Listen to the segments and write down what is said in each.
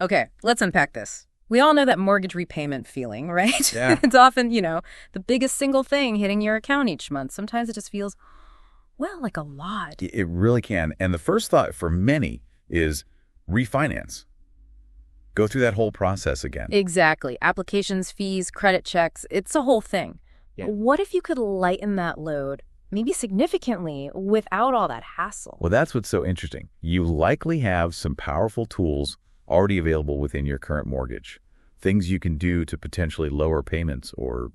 Okay, let's unpack this. We all know that mortgage repayment feeling, right? Yeah. It's often, the biggest single thing hitting your account each month. Sometimes it just feels, well, like a lot. It really can. And the first thought for many is refinance. Go through that whole process again. Exactly. Applications, fees, credit checks, it's a whole thing. Yeah. What if you could lighten that load, maybe significantly, without all that hassle? Well, that's what's so interesting. You likely have some powerful tools already available within your current mortgage. Things you can do to potentially lower payments or,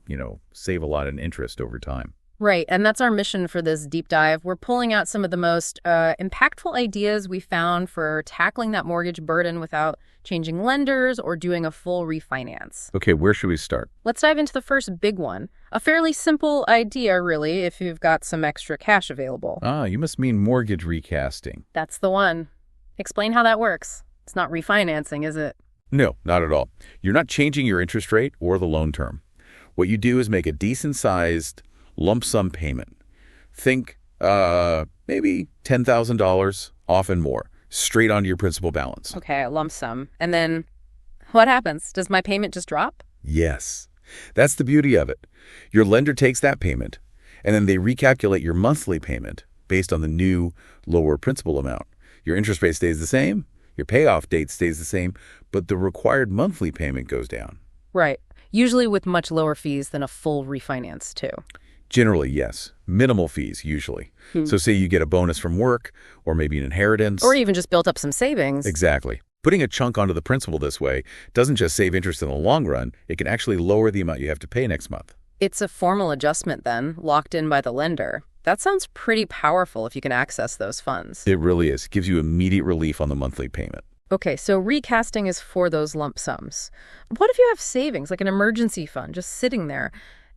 save a lot in interest over time. Right, and that's our mission for this deep dive. We're pulling out some of the most impactful ideas we found for tackling that mortgage burden without changing lenders or doing a full refinance. Okay, where should we start? Let's dive into the first big one. A fairly simple idea, really, if you've got some extra cash available. Ah, you must mean mortgage recasting. That's the one. Explain how that works. It's not refinancing, is it? No, not at all. You're not changing your interest rate or the loan term. What you do is make a decent-sized lump sum payment. Think maybe $10,000, often more, straight onto your principal balance. Okay, a lump sum. And then what happens? Does my payment just drop? Yes. That's the beauty of it. Your lender takes that payment, and then they recalculate your monthly payment based on the new, lower principal amount. Your interest rate stays the same, your payoff date stays the same, but the required monthly payment goes down. Right. Usually with much lower fees than a full refinance, too. Generally, yes. Minimal fees, usually. So say you get a bonus from work, or maybe an inheritance. Or even just built up some savings. Exactly. Putting a chunk onto the principal this way doesn't just save interest in the long run, it can actually lower the amount you have to pay next month. It's a formal adjustment then, locked in by the lender. That sounds pretty powerful if you can access those funds. It really is. It gives you immediate relief on the monthly payment. Okay, so recasting is for those lump sums. What if you have savings, like an emergency fund, just sitting there?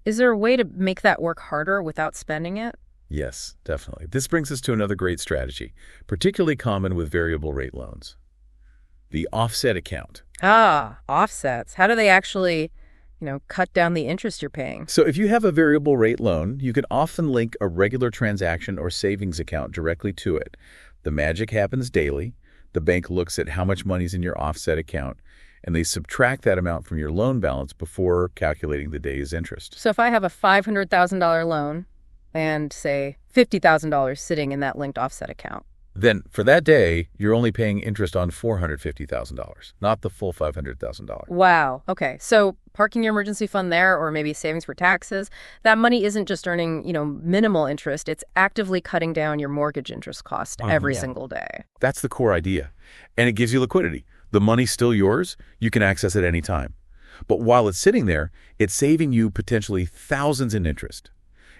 Is there a way to make that work harder without spending it? Yes, definitely. This brings us to another great strategy, particularly common with variable rate loans. The offset account. Ah, offsets. How do they actually, cut down the interest you're paying? So if you have a variable rate loan, you can often link a regular transaction or savings account directly to it. The magic happens daily. The bank looks at how much money's in your offset account, and they subtract that amount from your loan balance before calculating the day's interest. So if I have a $500,000 loan and, say, $50,000 sitting in that linked offset account, Then for that day, you're only paying interest on $450,000, not the full $500,000. wow. Okay, so parking your emergency fund there or maybe savings for taxes, that money isn't just earning, minimal interest. It's actively cutting down your mortgage interest cost every single day. That's the core idea. And it gives you liquidity. The money's still yours. You can access it any time. But while it's sitting there, it's saving you potentially thousands in interest.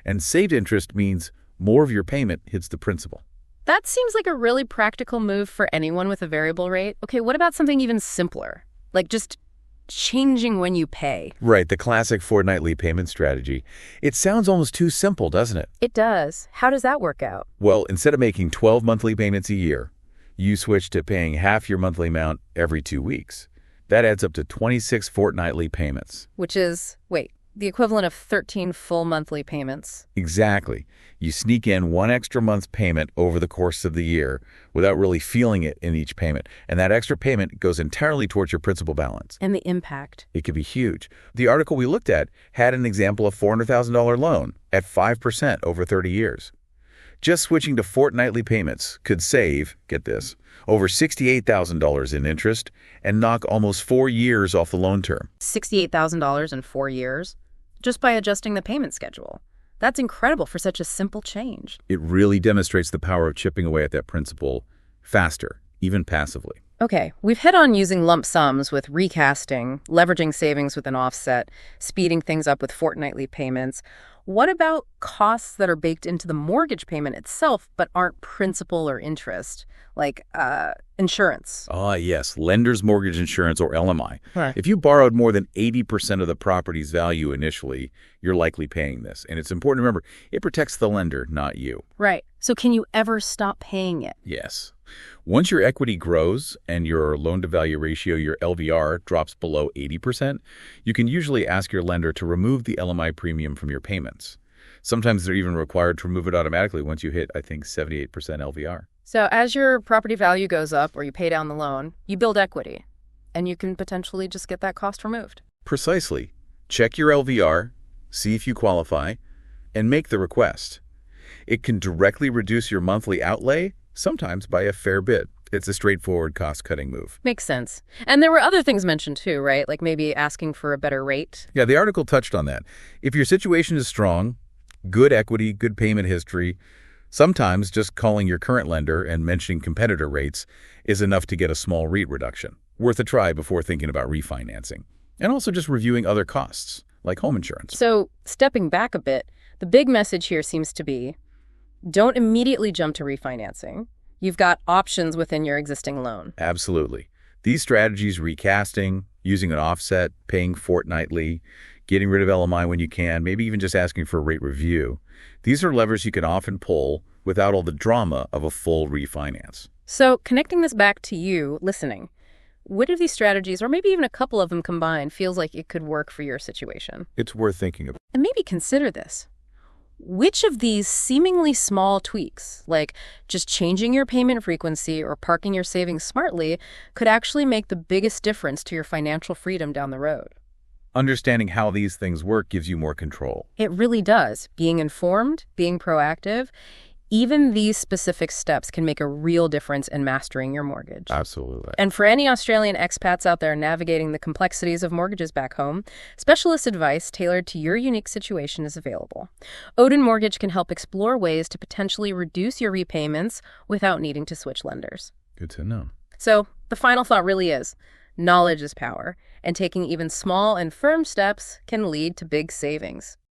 And saved interest means more of your payment hits the principal. That seems like a really practical move for anyone with a variable rate. Okay, what about something even simpler? Like just changing when you pay. Right, the classic fortnightly payment strategy. It sounds almost too simple, doesn't it? It does. How does that work out? Well, instead of making 12 monthly payments a year, you switch to paying half your monthly amount every 2 weeks. That adds up to 26 fortnightly payments. Which is, the equivalent of 13 full monthly payments. Exactly. You sneak in one extra month's payment over the course of the year without really feeling it in each payment. And that extra payment goes entirely towards your principal balance. And the impact. It could be huge. The article we looked at had an example of $400,000 loan at 5% over 30 years. Just switching to fortnightly payments could save, get this, over $68,000 in interest and knock almost 4 years off the loan term. $68,000 in 4 years? Just by adjusting the payment schedule. That's incredible for such a simple change. It really demonstrates the power of chipping away at that principal faster, even passively. Okay, we've hit on using lump sums with recasting, leveraging savings with an offset, speeding things up with fortnightly payments. What about costs that are baked into the mortgage payment itself but aren't principal or interest, like insurance? Ah, yes, lender's mortgage insurance or LMI. Right. If you borrowed more than 80% of the property's value initially, you're likely paying this. And it's important to remember, it protects the lender, not you. Right. So can you ever stop paying it? Yes. Once your equity grows and your loan-to-value ratio, your LVR, drops below 80%, you can usually ask your lender to remove the LMI premium from your payments. Sometimes they're even required to remove it automatically once you hit, 78% LVR. So as your property value goes up or you pay down the loan, you build equity. and you can potentially just get that cost removed. Precisely. Check your LVR, see if you qualify, and make the request. It can directly reduce your monthly outlay, sometimes by a fair bit. It's a straightforward cost-cutting move. Makes sense. And there were other things mentioned too, right? Like maybe asking for a better rate. Yeah, the article touched on that. If your situation is strong, good equity, good payment history, sometimes just calling your current lender and mentioning competitor rates is enough to get a small rate reduction. Worth a try before thinking about refinancing. And also just reviewing other costs, like home insurance. So stepping back a bit, the big message here seems to be, don't immediately jump to refinancing. You've got options within your existing loan. Absolutely. These strategies, recasting, using an offset, paying fortnightly, getting rid of LMI when you can, maybe even just asking for a rate review, these are levers you can often pull without all the drama of a full refinance. So connecting this back to you listening, which of these strategies, or maybe even a couple of them combined, feels like it could work for your situation? It's worth thinking about. And maybe consider this. Which of these seemingly small tweaks, like just changing your payment frequency or parking your savings smartly, could actually make the biggest difference to your financial freedom down the road? Understanding how these things work gives you more control. It really does. Being informed, being proactive, even these specific steps can make a real difference in mastering your mortgage. Absolutely. And for any Australian expats out there navigating the complexities of mortgages back home, specialist advice tailored to your unique situation is available. Odin Mortgage can help explore ways to potentially reduce your repayments without needing to switch lenders. Good to know. So the final thought really is, knowledge is power, and taking even small and firm steps can lead to big savings.